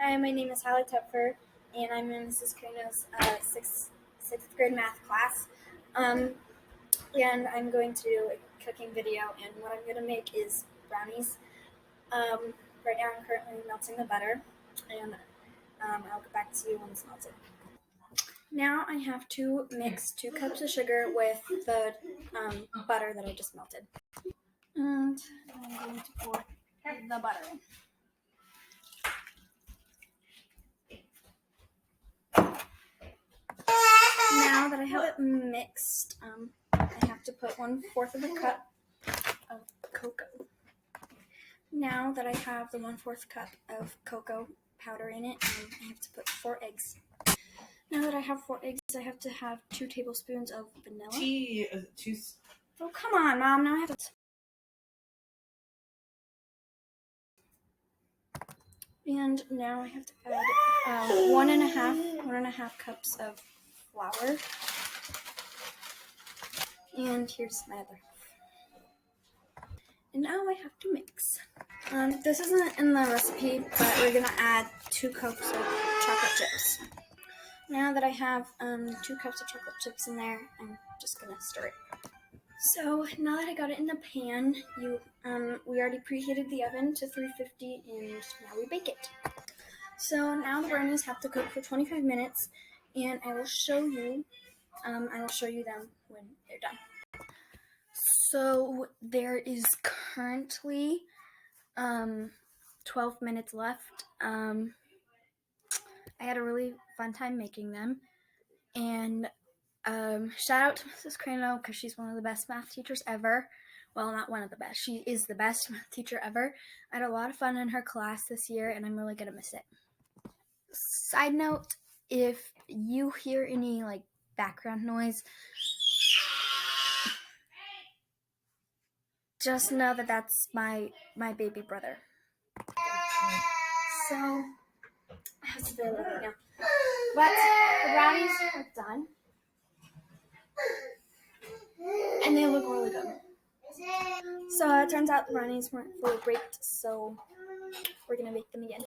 Hi, my name is Hallie, and I'm in Mrs. Kranau's sixth grade math class. And I'm going to do a cooking video, and what I'm going to make is brownies. Right now I'm currently melting the butter, and I'll get back to you when it's melted. Now I have to mix 2 cups of sugar with the butter that I just melted. And I'm going to pour the butter in. Now that I have it mixed, I have to put 1/4 of a cup of cocoa. Now that I have the 1/4 cup of cocoa powder in it, I have to put 4 eggs. Now that I have 4 eggs, I have to have 2 tablespoons of vanilla. Oh, come on, Mom. Now I have to... And now I have to add 1.5 cups of flour. And here's my other half. And now I have to mix. This isn't in the recipe, but we're going to add 2 cups of chocolate chips. Now that I have 2 cups of chocolate chips in there, I'm just going to stir it. So now that I got it in the pan, we already preheated the oven to 350, and now we bake it. So now the brownies have to cook for 25 minutes, and I will show you them when they're done. So there is currently 12 minutes left. I had a really fun time making them, and shout out to Mrs. Kranau because she's one of the best math teachers ever. Well, not one of the best. She is the best math teacher ever. I had a lot of fun in her class this year, and I'm really going to miss it. Side note, if you hear any background noise, just know that that's my baby brother. So I have to do it right now. But the brownies are done, and they look really good. So it turns out the brownies weren't fully baked, so we're gonna bake them again.